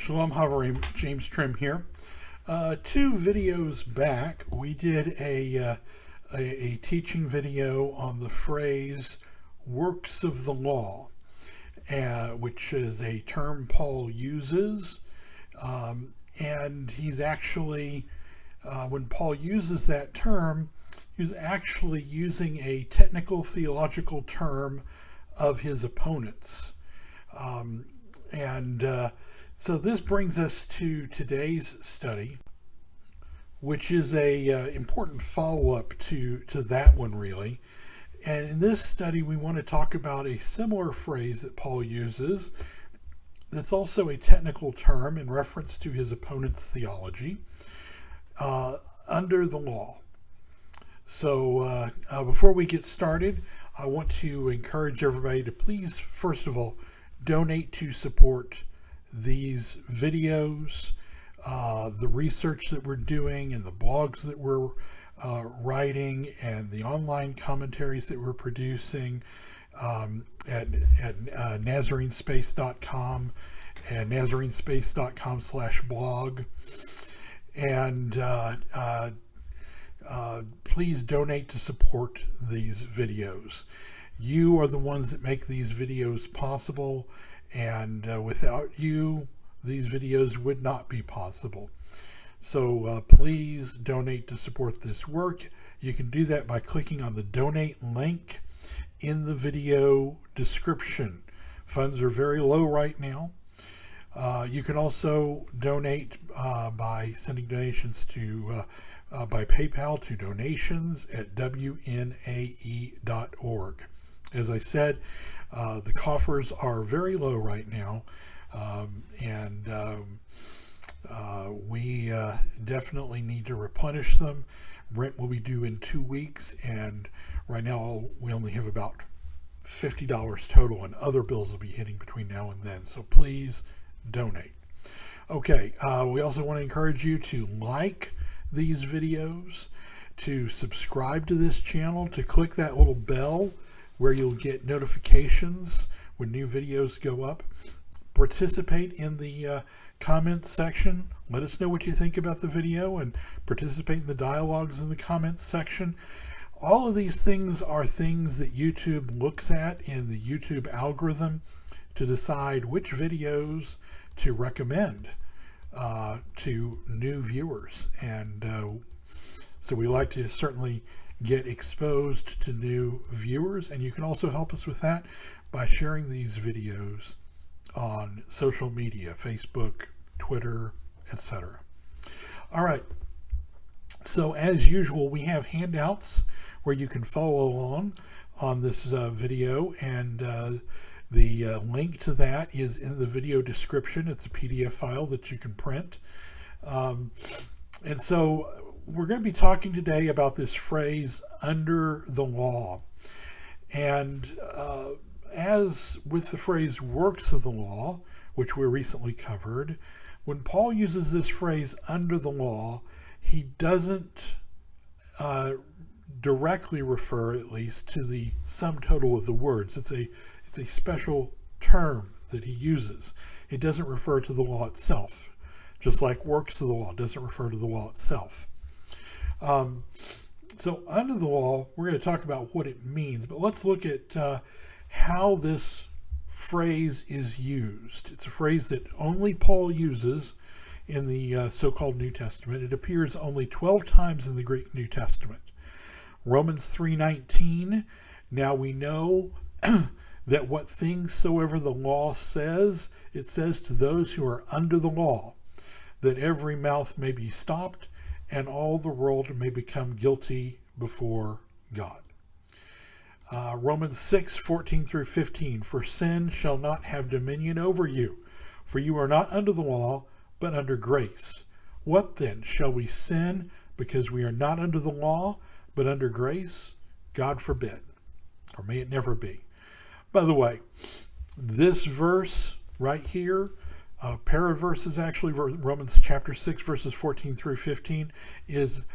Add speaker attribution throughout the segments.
Speaker 1: Shalom Havrim, James Trim here. 2 videos back, we did a teaching video on the phrase works of the law, which is a term Paul uses. And he's actually, when Paul uses that term, he's actually using a technical theological term of his opponents. So this brings us to today's study, which is a important follow-up to that one, really. And in this study, we want to talk about a similar phrase that Paul uses that's also a technical term in reference to his opponent's theology, under the law. So before we get started, I want to encourage everybody to please, first of all, donate to support these videos, the research that we're doing, and the blogs that we're writing, and the online commentaries that we're producing at NazareneSpace.com and NazareneSpace.com/blog. And please donate to support these videos. You are the ones that make these videos possible, and without you, these videos would not be possible. So please donate to support this work. You can do that by clicking on the donate link in the video description. Funds are very low right now. You can also donate by sending donations to by PayPal to donations@wnae.org. As I said, the coffers are very low right now, we definitely need to replenish them. Rent will be due in 2 weeks, and right now we only have about $50 total, and other bills will be hitting between now and then. So please donate. Okay, we also want to encourage you to like these videos, to subscribe to this channel, to click that little bell where you'll get notifications when new videos go up. Participate in the comments section. Let us know what you think about the video, and participate in the dialogues in the comments section. All of these things are things that YouTube looks at in the YouTube algorithm to decide which videos to recommend to new viewers. And so we like to certainly get exposed to new viewers, and you can also help us with that by sharing these videos on social media, Facebook, Twitter, etc. All right, so as usual, we have handouts where you can follow along on this video, and the link to that is in the video description. It's a PDF file that you can print. And so we're going to be talking today about this phrase, under the law. And as with the phrase works of the law, which we recently covered, when Paul uses this phrase under the law, he doesn't directly refer, at least, to the sum total of the words. It's a special term that he uses. It doesn't refer to the law itself, just like works of the law doesn't refer to the law itself. So under the law, we're going to talk about what it means, but let's look at how this phrase is used. It's a phrase that only Paul uses in the so-called New Testament. It appears only 12 times in the Greek New Testament. Romans 3:19, now we know that what things soever the law says, it says to those who are under the law, that every mouth may be stopped, and all the world may become guilty before God. Romans 6:14-15, for sin shall not have dominion over you, for you are not under the law, but under grace. What then? Shall we sin because we are not under the law, but under grace? God forbid, or may it never be. By the way, this verse right here, a pair of verses actually, Romans chapter 6, verses 14-15, is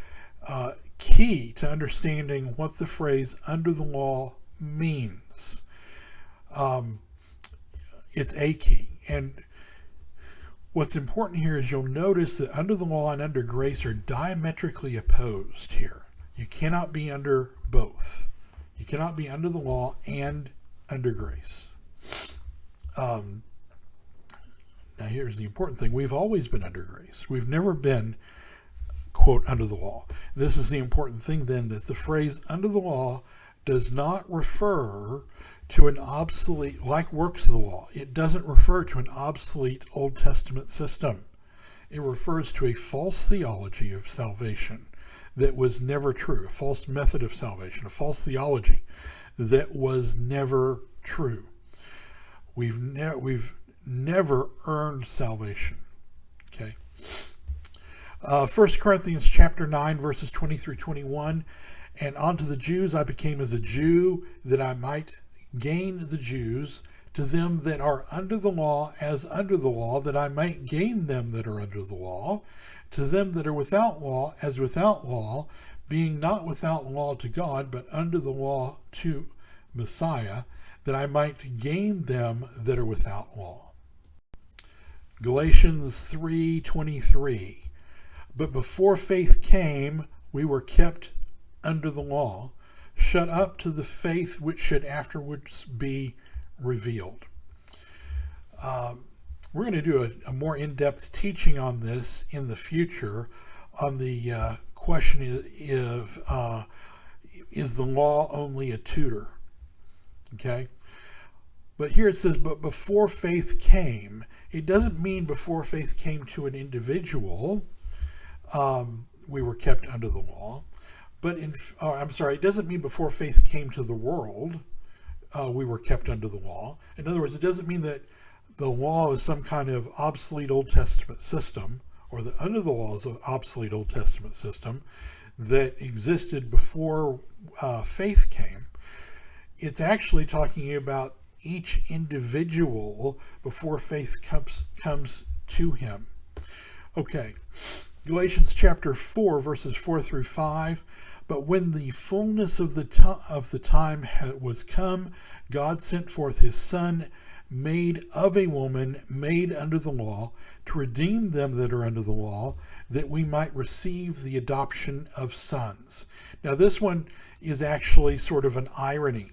Speaker 1: key to understanding what the phrase under the law means. It's a key. And What's important here is you'll notice that under the law and under grace are diametrically opposed here. You cannot be under both. You cannot be under the law and under grace. Now here's the important thing. We've always been under grace. We've never been, quote, under the law. This is the important thing then, that the phrase under the law does not refer to an obsolete, like works of the law. It doesn't refer to an obsolete Old Testament system. It refers to a false theology of salvation that was never true, a false method of salvation, a false theology that was never true. We've never earned salvation. Okay. 1 Corinthians chapter 9, verses 20 through 21. And unto the Jews I became as a Jew, that I might gain the Jews. To them that are under the law, as under the law, that I might gain them that are under the law. To them that are without law, as without law, being not without law to God, but under the law to Messiah, that I might gain them that are without law. Galatians 3:23. But before faith came, we were kept under the law, shut up to the faith which should afterwards be revealed. We're going to do a more in-depth teaching on this in the future, on the question is the law only a tutor? Okay? But here it says, but before faith came. It doesn't mean before faith came to an individual, we were kept under the law. But it doesn't mean before faith came to the world, we were kept under the law. In other words, it doesn't mean that the law is some kind of obsolete Old Testament system, or that under the law is an obsolete Old Testament system that existed before faith came. It's actually talking about each individual before faith comes to him. Okay, Galatians chapter 4, verses 4 through 5. But when the fullness of the time was come, God sent forth his Son, made of a woman, made under the law, to redeem them that are under the law, that we might receive the adoption of sons. Now this one is actually sort of an irony.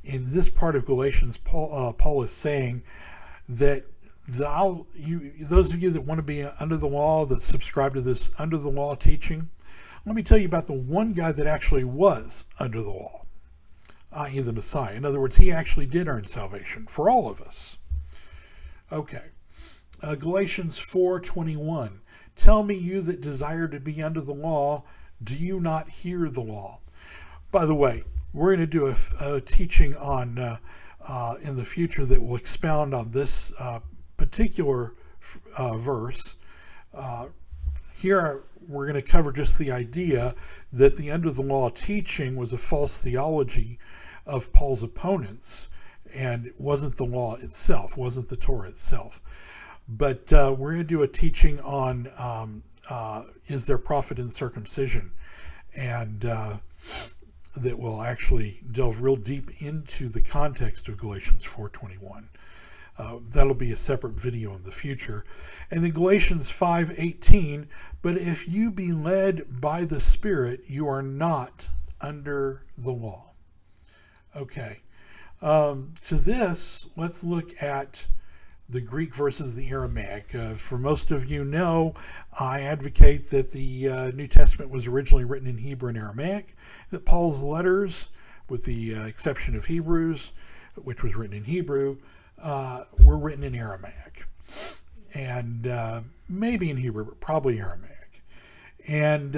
Speaker 1: In this part of Galatians, Paul is saying that those of you that want to be under the law, that subscribe to this under the law teaching, let me tell you about the one guy that actually was under the law, i.e. the Messiah. In other words, he actually did earn salvation for all of us. Okay, Galatians 4:21. Tell me, you that desire to be under the law, do you not hear the law? By the way, we're going to do a teaching on in the future that will expound on this particular verse. Here we're going to cover just the idea that the under the law teaching was a false theology of Paul's opponents, and it wasn't the law itself, wasn't the Torah itself. But we're going to do a teaching on is there profit in circumcision, and that will actually delve real deep into the context of Galatians 4:21. That'll be a separate video in the future. And then Galatians 5:18, but if you be led by the Spirit, you are not under the law. Okay. To this, let's look at the Greek versus the Aramaic. For most of you know, I advocate that the New Testament was originally written in Hebrew and Aramaic, that Paul's letters, with the exception of Hebrews, which was written in Hebrew, were written in Aramaic. And maybe in Hebrew, but probably Aramaic. And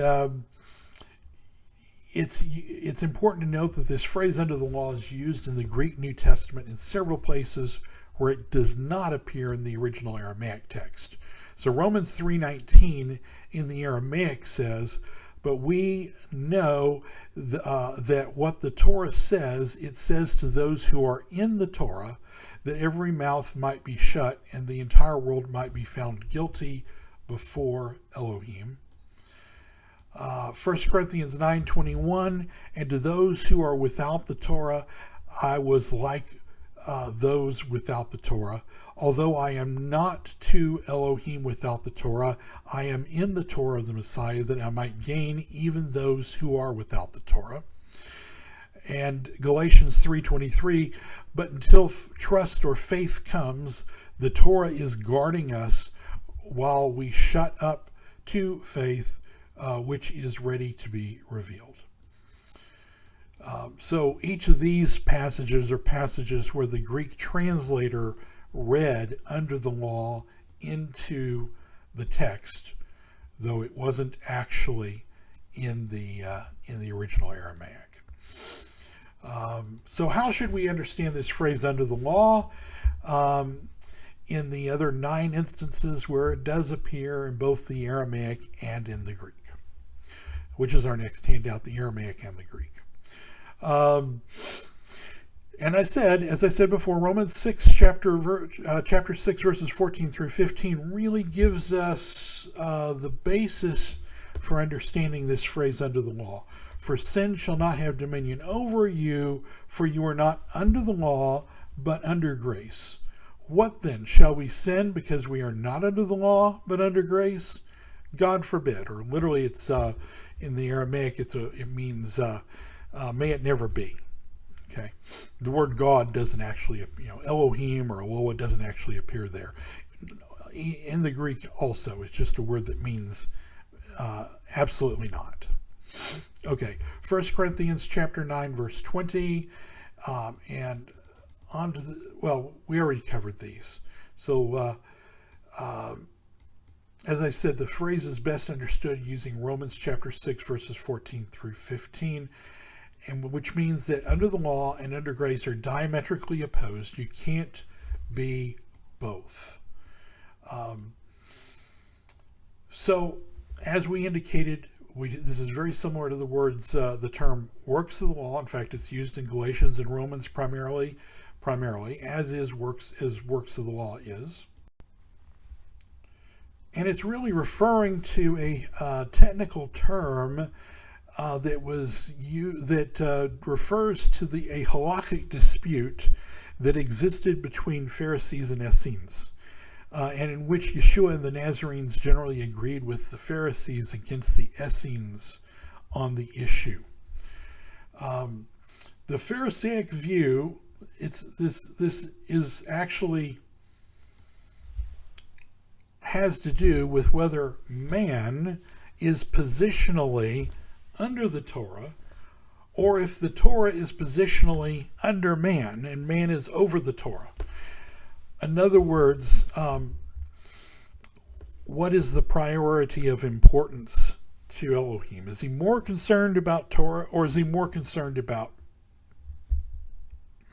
Speaker 1: it's important to note that this phrase under the law is used in the Greek New Testament in several places where it does not appear in the original Aramaic text. So Romans 3:19 in the Aramaic says, but we know that what the Torah says, it says to those who are in the Torah, that every mouth might be shut and the entire world might be found guilty before Elohim. 1 Corinthians 9:21, and to those who are without the Torah, I was like those without the Torah. Although I am not to Elohim without the Torah, I am in the Torah of the Messiah, that I might gain even those who are without the Torah. And Galatians 3:23, but until trust or faith comes, the Torah is guarding us while we shut up to faith, which is ready to be revealed. So each of these passages are passages where the Greek translator read under the law into the text, though it wasn't actually in the original Aramaic. So how should we understand this phrase under the law? In the other 9 instances where it does appear in both the Aramaic and in the Greek, which is our next handout, the Aramaic and the Greek. And as I said before, Romans 6, chapter 6, verses 14 through 15 really gives us the basis for understanding this phrase under the law. For sin shall not have dominion over you, for you are not under the law, but under grace. What then? Shall we sin because we are not under the law, but under grace? God forbid. Or literally, it's in the Aramaic, it means may it never be. Okay, the word God doesn't actually, Elohim or Eloah doesn't actually appear there. In the Greek also, it's just a word that means absolutely not. Okay, 1 Corinthians chapter 9, verse 20, and on to we already covered these. So, as I said, the phrase is best understood using Romans chapter 6, verses 14 through 15, and which means that under the law and under grace are diametrically opposed. You can't be both. So, as we indicated, this is very similar to the words, the term works of the law. In fact, it's used in Galatians and Romans primarily, as works of the law is. And it's really referring to a technical term that refers to a halakhic dispute that existed between Pharisees and Essenes, and in which Yeshua and the Nazarenes generally agreed with the Pharisees against the Essenes on the issue. The Pharisaic view, this is actually has to do with whether man is positionally under the Torah, or if the Torah is positionally under man and man is over the Torah. In other words, what is the priority of importance to Elohim? Is he more concerned about Torah, or is he more concerned about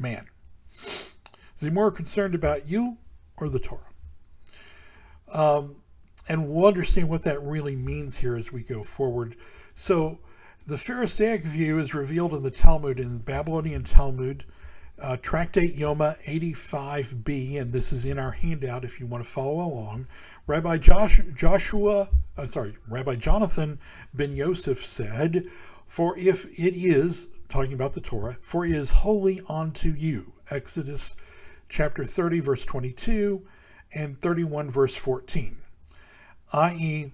Speaker 1: man? Is he more concerned about you or the Torah? And we'll understand what that really means here as we go forward. So the Pharisaic view is revealed in the Talmud, in the Babylonian Talmud, Tractate Yoma 85b, and this is in our handout if you want to follow along. Rabbi Jonathan ben Yosef said, "For if it is," talking about the Torah, "for it is holy unto you." Exodus chapter 30, verse 22, and 31, verse 14. I.e.,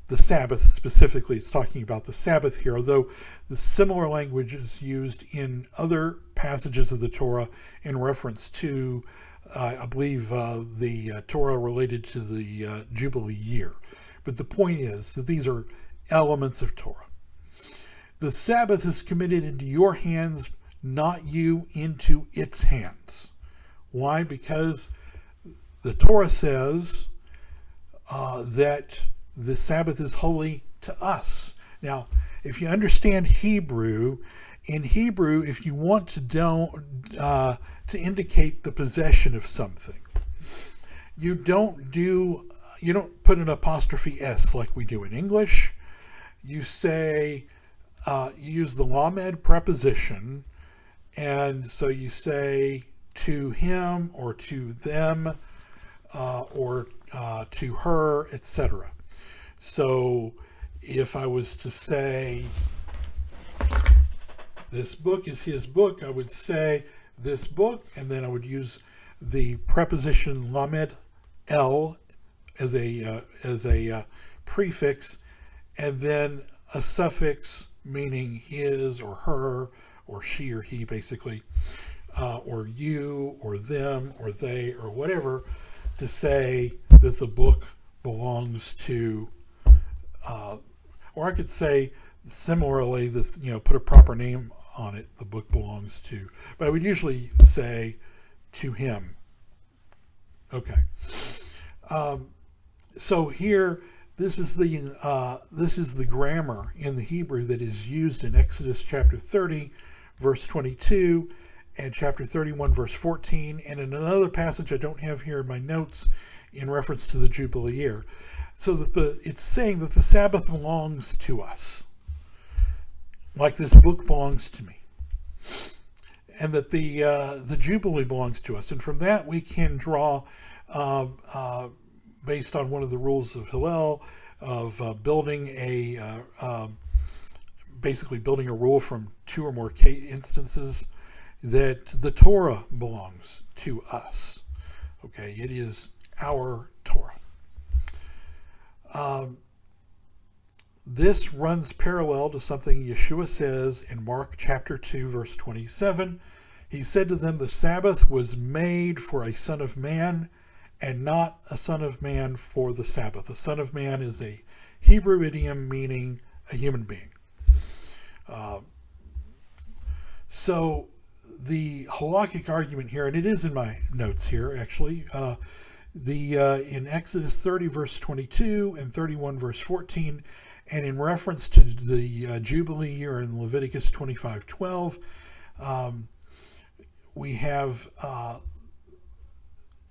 Speaker 1: the Sabbath specifically. It's talking about the Sabbath here, although the similar language is used in other passages of the Torah in reference to, I believe, the Torah related to the Jubilee year. But the point is that these are elements of Torah. The Sabbath is committed into your hands, not you into its hands. Why? Because the Torah says that the Sabbath is holy to us. Now, if you understand Hebrew, in Hebrew, if you want to indicate the possession of something, you don't put an apostrophe S like we do in English. You say, you use the lamed preposition, and so you say to him or to them or to her, etc. So if I was to say this book is his book, I would say this book, and then I would use the preposition lamed el as a prefix, and then a suffix meaning his or her or she or he, basically, or you or them or they or whatever, to say that the book belongs to, or I could say similarly that, put a proper name on it, the book belongs to, but I would usually say to him. Okay. So here, this is the grammar in the Hebrew that is used in Exodus chapter 30, verse 22, and chapter 31, verse 14, and in another passage I don't have here in my notes in reference to the Jubilee year. So that it's saying that the Sabbath belongs to us, like this book belongs to me, and that the Jubilee belongs to us. And from that we can draw, based on one of the rules of Hillel, of building basically building a rule from two or more instances, that the Torah belongs to us. Okay, it is our Torah. This runs parallel to something Yeshua says in Mark chapter 2, verse 27. He said to them, the Sabbath was made for a son of man, and not a son of man for the Sabbath. The son of man is a Hebrew idiom meaning a human being. So the halakhic argument here, and it is in my notes here actually, in Exodus 30 verse 22 and 31 verse 14, and in reference to the Jubilee year in Leviticus 25:12, we have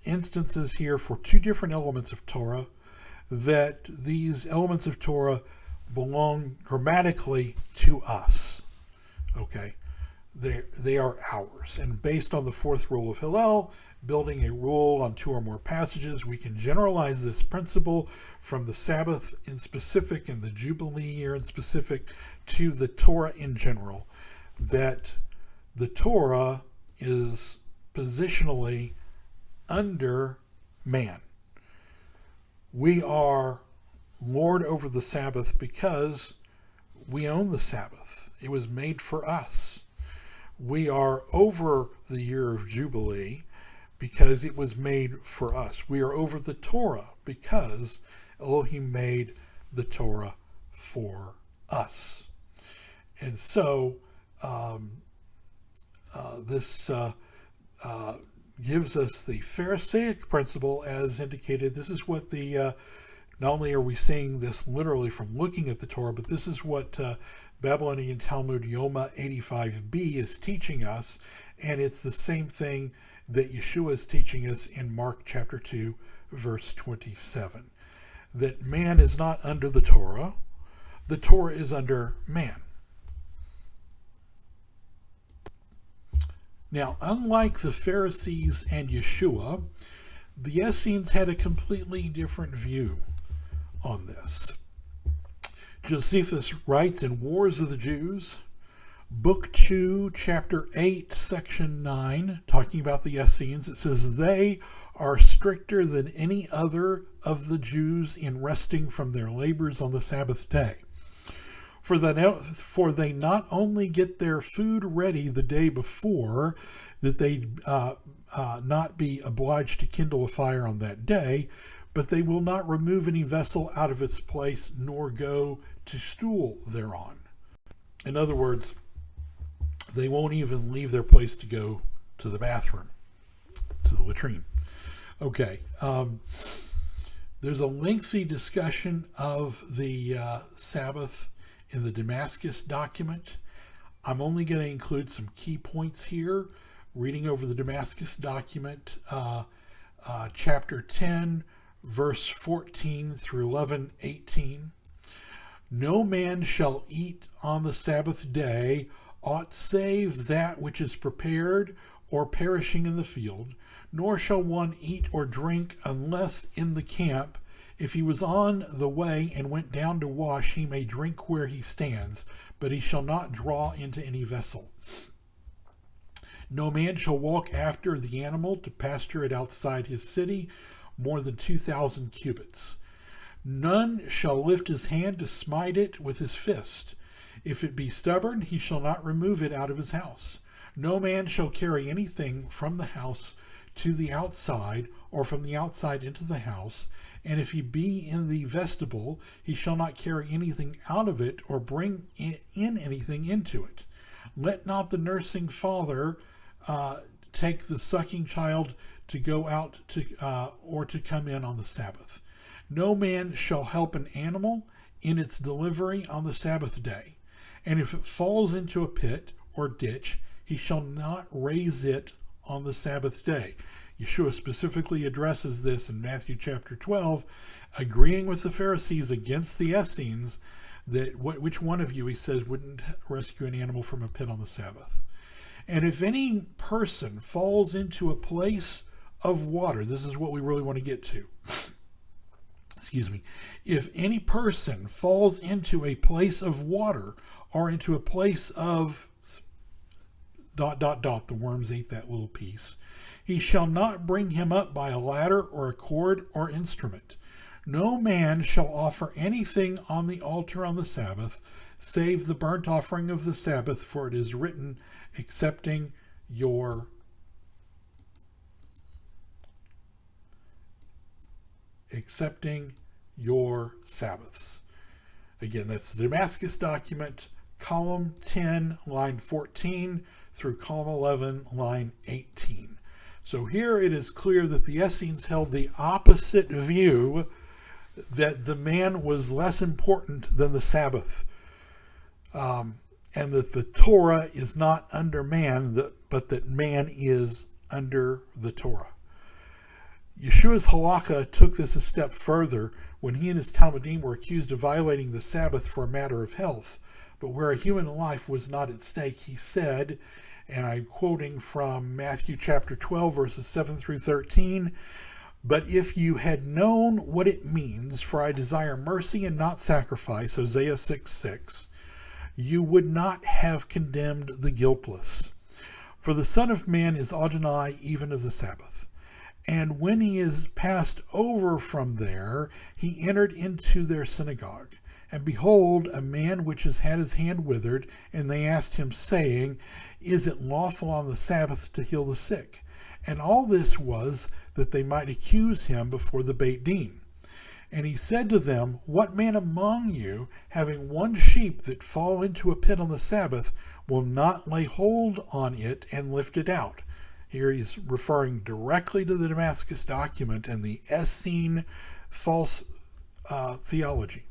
Speaker 1: instances here for two different elements of Torah, that these elements of Torah belong grammatically to us. Okay, they are ours. And based on the fourth rule of Hillel, building a rule on two or more passages, we can generalize this principle from the Sabbath in specific and the Jubilee year in specific to the Torah in general, that the Torah is positionally under man. We are Lord over the Sabbath because we own the Sabbath. It was made for us. We are over the year of Jubilee because it was made for us. We are over the Torah because Elohim made the Torah for us. And so this gives us the Pharisaic principle as indicated. This is what not only are we seeing this literally from looking at the Torah, but this is what Babylonian Talmud Yoma 85b is teaching us, and it's the same thing that Yeshua is teaching us in Mark chapter 2, verse 27, that man is not under the Torah is under man. Now, unlike the Pharisees and Yeshua, the Essenes had a completely different view on this. Josephus writes in Wars of the Jews, Book 2, Chapter 8, Section 9, talking about the Essenes, it says, they are stricter than any other of the Jews in resting from their labors on the Sabbath day. For they not only get their food ready the day before, that they not be obliged to kindle a fire on that day, but they will not remove any vessel out of its place, nor go to stool thereon. In other words, they won't even leave their place to go to the bathroom, to the latrine. Okay. There's a lengthy discussion of the Sabbath in the Damascus document. I'm only going to include some key points here. Reading over the Damascus document, chapter 10, verse 14 through 11:18. No man shall eat on the Sabbath day aught save that which is prepared or perishing in the field, nor shall one eat or drink unless in the camp. If he was on the way and went down to wash, he may drink where he stands, but he shall not draw into any vessel. No man shall walk after the animal to pasture it outside his city more than 2,000 cubits. None shall lift his hand to smite it with his fist. If it be stubborn, he shall not remove it out of his house. No man shall carry anything from the house to the outside, or from the outside into the house. And if he be in the vestibule, he shall not carry anything out of it, or bring in anything into it. Let not the nursing father take the sucking child to go out to or to come in on the Sabbath. No man shall help an animal in its delivery on the Sabbath day. And if it falls into a pit or ditch, he shall not raise it on the Sabbath day. Yeshua specifically addresses this in Matthew chapter 12, agreeing with the Pharisees against the Essenes, that which one of you, he says, wouldn't rescue an animal from a pit on the Sabbath. And if any person falls into a place of water, this is what we really want to get to. Excuse me. If any person falls into a place of water, or into a place of ... the worms ate that little piece, he shall not bring him up by a ladder or a cord or instrument. No man shall offer anything on the altar on the Sabbath, save the burnt offering of the Sabbath, for it is written, accepting your Sabbaths. Again, that's the Damascus document, column 10, line 14 through column 11, line 18. So here it is clear that the Essenes held the opposite view, that the man was less important than the Sabbath, and that the Torah is not under man, but that man is under the Torah. Yeshua's halakha took this a step further when he and his Talmudim were accused of violating the Sabbath for a matter of health, but where a human life was not at stake. He said, and I'm quoting from Matthew chapter 12, verses 7 through 13, "But if you had known what it means, for I desire mercy and not sacrifice," Hosea 6:6, "you would not have condemned the guiltless. For the Son of Man is Adonai even of the Sabbath. And when he is passed over from there, he entered into their synagogue. And behold, a man which has had his hand withered, and they asked him, saying, Is it lawful on the Sabbath to heal the sick? And all this was that they might accuse him before the Beit Din. And he said to them, What man among you, having one sheep that fall into a pit on the Sabbath, will not lay hold on it and lift it out? Here he's referring directly to the Damascus document and the Essene false theology.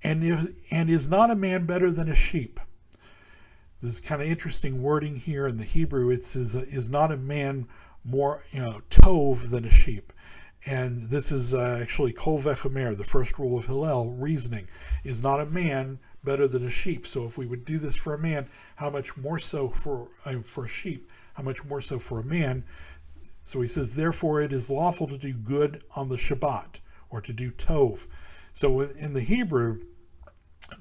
Speaker 1: And is not a man better than a sheep? This is kind of interesting wording here in the Hebrew. It says, is not a man more, tov than a sheep? And this is actually Kol Vechomer, the first rule of Hillel, reasoning. Is not a man better than a sheep? So if we would do this for a man, how much more so for a sheep? How much more so for a man? So he says, therefore it is lawful to do good on the Shabbat, or to do tov. So in the Hebrew,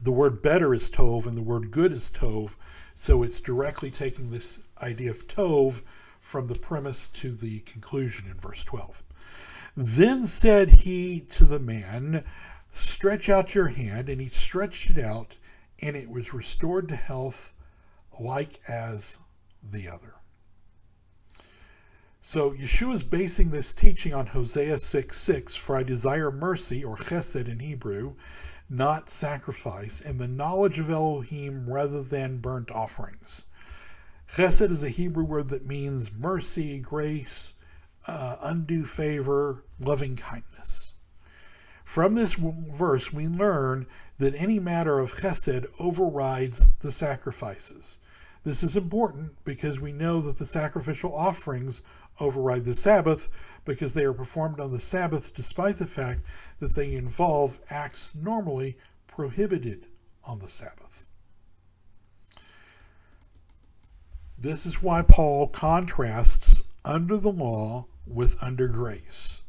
Speaker 1: the word better is tov and the word good is tov. So it's directly taking this idea of tov from the premise to the conclusion in verse 12. Then said he to the man, Stretch out your hand. And he stretched it out, and it was restored to health like as the other. So Yeshua is basing this teaching on Hosea 6:6, for I desire mercy, or chesed in Hebrew, not sacrifice, and the knowledge of Elohim rather than burnt offerings. Chesed is a Hebrew word that means mercy, grace, undue favor, loving kindness. From this verse, we learn that any matter of chesed overrides the sacrifices. This is important because we know that the sacrificial offerings override the Sabbath because they are performed on the Sabbath despite the fact that they involve acts normally prohibited on the Sabbath. This is why Paul contrasts under the law with under grace.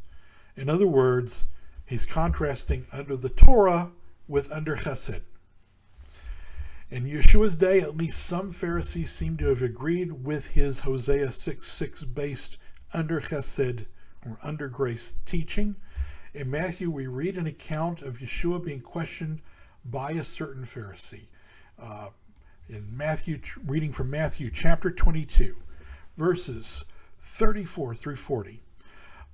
Speaker 1: In other words, he's contrasting under the Torah with under chesed. In Yeshua's day, at least some Pharisees seem to have agreed with his Hosea 6:6 based under chesed or under grace teaching. In Matthew, we read an account of Yeshua being questioned by a certain Pharisee. In Matthew, reading from Matthew chapter 22, verses 34 through 40.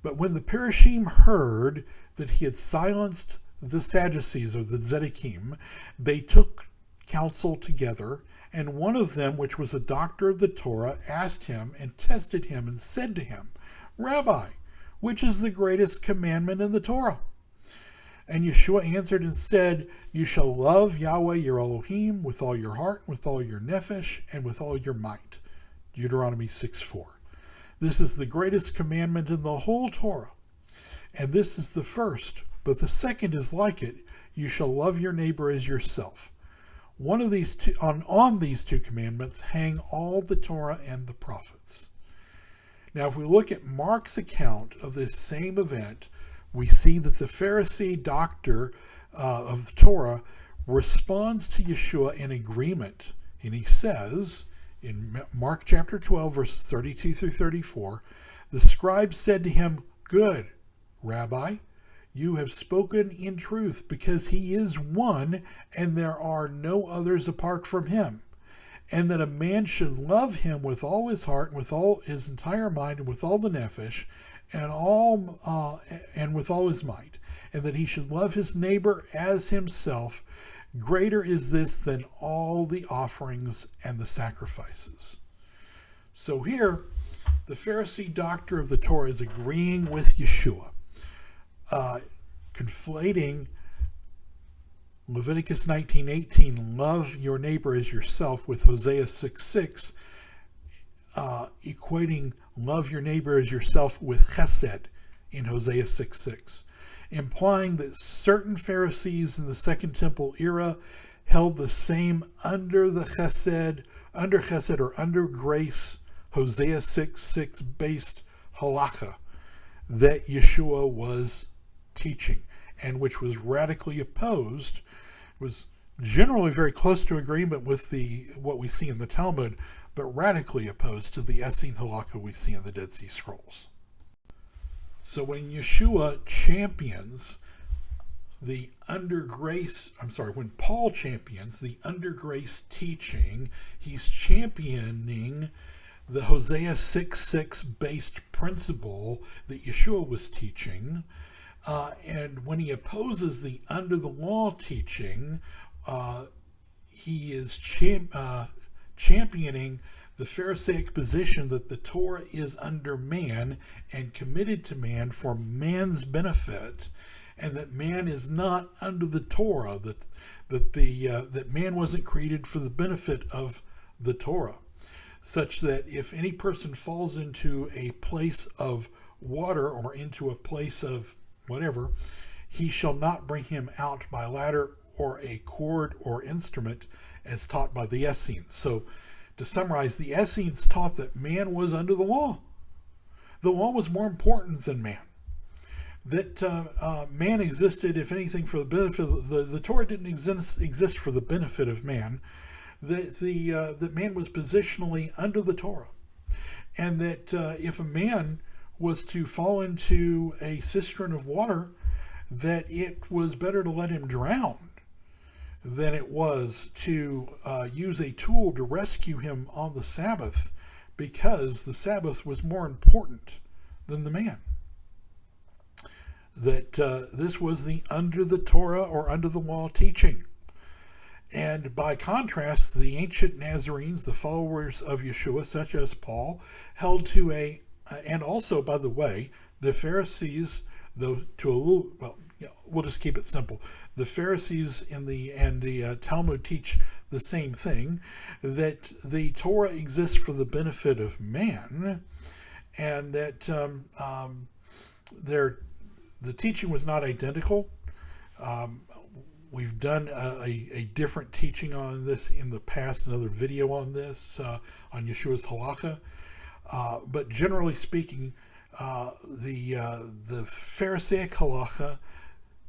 Speaker 1: But when the Parashim heard that he had silenced the Sadducees or the Zedekim, they took counsel together, and one of them, which was a doctor of the Torah, asked him and tested him and said to him, Rabbi, which is the greatest commandment in the Torah? And Yeshua answered and said, You shall love Yahweh your Elohim with all your heart, with all your nephesh, and with all your might. Deuteronomy 6:4. This is the greatest commandment in the whole Torah. And this is the first, but the second is like it. You shall love your neighbor as yourself. One of these two, on these two commandments hang all the Torah and the prophets. Now, if we look at Mark's account of this same event, we see that the Pharisee doctor of the Torah responds to Yeshua in agreement. And he says, in Mark chapter 12, verses 32 through 34, the scribe said to him, Good, Rabbi, you have spoken in truth, because he is one, and there are no others apart from him. And that a man should love him with all his heart, and with all his entire mind, and with all the nephesh, and with all his might, and that he should love his neighbor as himself. Greater is this than all the offerings and the sacrifices. So here, the Pharisee doctor of the Torah is agreeing with Yeshua, conflating Leviticus 19:18, love your neighbor as yourself, with Hosea 6:6, equating love your neighbor as yourself with chesed in Hosea 6:6, implying that certain Pharisees in the Second Temple era held the same under chesed or under grace Hosea 6:6 based halakha that Yeshua was teaching, and which was radically opposed, was generally very close to agreement with what we see in the Talmud, but radically opposed to the Essene halakha we see in the Dead Sea Scrolls. So when Yeshua champions when Paul champions the under grace teaching, he's championing the Hosea 6:6 based principle that Yeshua was teaching. And when he opposes the under the law teaching, he is championing the Pharisaic position that the Torah is under man and committed to man for man's benefit, and that man is not under the Torah, that man wasn't created for the benefit of the Torah, such that if any person falls into a place of water or into a place of whatever, he shall not bring him out by ladder or a cord or instrument, as taught by the Essenes. So, to summarize, the Essenes taught that man was under the law. The law was more important than man. That man existed, if anything, for the benefit of the Torah didn't exist for the benefit of man. That man was positionally under the Torah, and that if a man was to fall into a cistern of water, that it was better to let him drown than it was to use a tool to rescue him on the Sabbath, because the Sabbath was more important than the man. That this was the under the Torah or under the law teaching. And by contrast, the ancient Nazarenes, the followers of Yeshua, such as Paul, held to and also, by the way, the Pharisees, though we'll just keep it simple. The Pharisees and the Talmud teach the same thing, that the Torah exists for the benefit of man, and that the teaching was not identical. We've done a different teaching on this in the past, another video on this, on Yeshua's halakha. But generally speaking, the Pharisaic halakha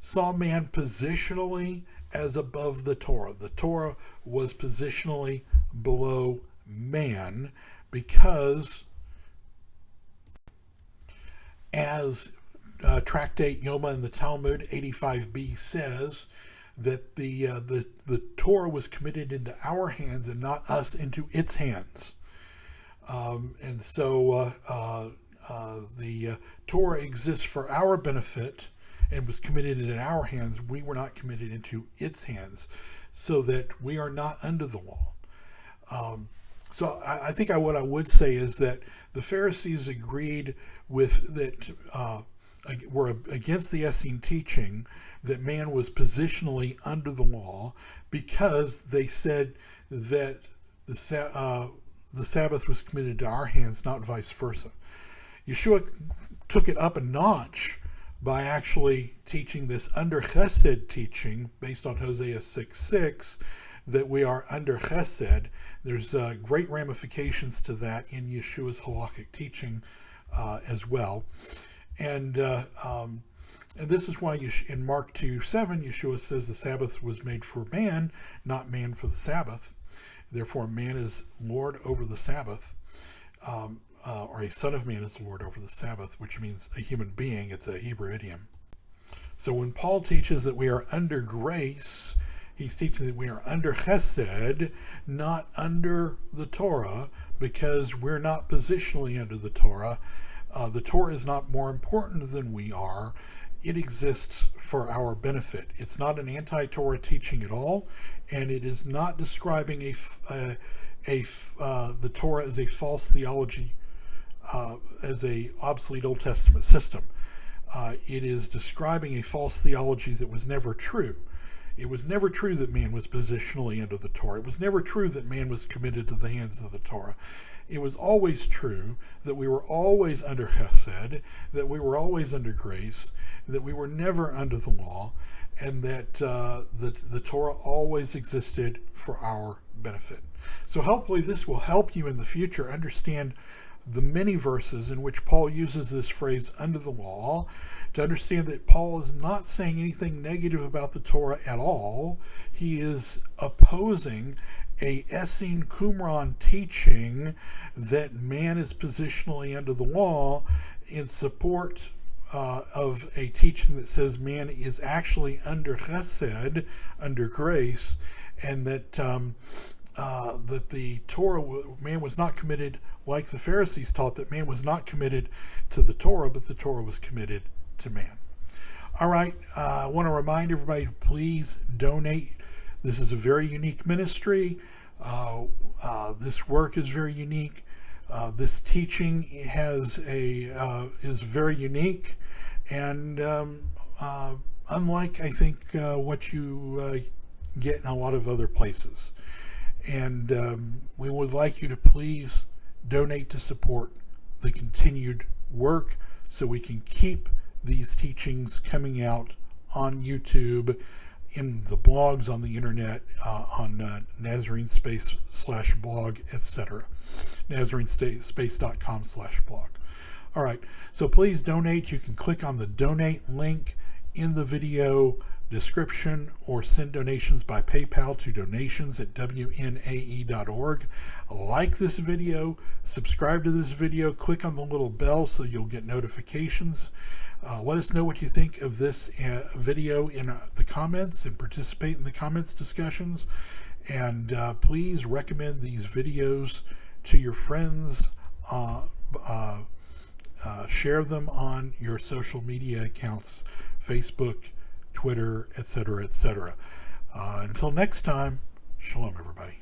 Speaker 1: saw man positionally as above the Torah. The Torah was positionally below man because, as Tractate Yoma in the Talmud 85b says, that the Torah was committed into our hands and not us into its hands. And so the Torah exists for our benefit and was committed in our hands. We were not committed into its hands, so that we are not under the law. So I think what I would say is that the Pharisees agreed with that, were against the Essene teaching that man was positionally under the law, because they said that the Sabbath was committed to our hands, not vice versa. Yeshua took it up a notch by actually teaching this under chesed teaching based on Hosea 6:6, that we are under chesed. There's great ramifications to that in Yeshua's halakhic teaching as well. And this is why in Mark 2:7, Yeshua says the Sabbath was made for man, not man for the Sabbath. Therefore, man is Lord over the Sabbath, or a son of man is Lord over the Sabbath, which means a human being. It's a Hebrew idiom. So when Paul teaches that we are under grace, he's teaching that we are under chesed, not under the Torah, because we're not positionally under the Torah. The Torah is not more important than we are. It exists for our benefit. It's not an anti-Torah teaching at all, and it is not describing the Torah as a false theology, as a obsolete Old Testament system. It is describing a false theology that was never true. It was never true that man was positionally under the Torah. It was never true that man was committed to the hands of the Torah. It was always true that we were always under chesed, that we were always under grace, that we were never under the law, and that the Torah always existed for our benefit. So hopefully this will help you in the future understand the many verses in which Paul uses this phrase under the law, to understand that Paul is not saying anything negative about the Torah at all. He is opposing a Essene Qumran teaching that man is positionally under the law, in support of a teaching that says man is actually under chesed, under grace, and that that the Torah, man was not committed, like the Pharisees taught, that man was not committed to the Torah, but the Torah was committed to man. All right, I want to remind everybody to please donate. This is a very unique ministry. This work is very unique. This teaching is very unique, and unlike, I think, what you get in a lot of other places. And we would like you to please donate to support the continued work, so we can keep these teachings coming out on YouTube, in the blogs on the internet, on Nazarene Space/blog, etc. NazareneSpace.com/blog. All right, so please donate. You can click on the donate link in the video description, or send donations by PayPal to donations@wnae.org. Like this video, subscribe to this video, click on the little bell so you'll get notifications. Let us know what you think of this video in the comments, and participate in the comments discussions. And please recommend these videos to your friends. Share them on your social media accounts, Facebook, Twitter, etc., etc. Until next time, shalom, everybody.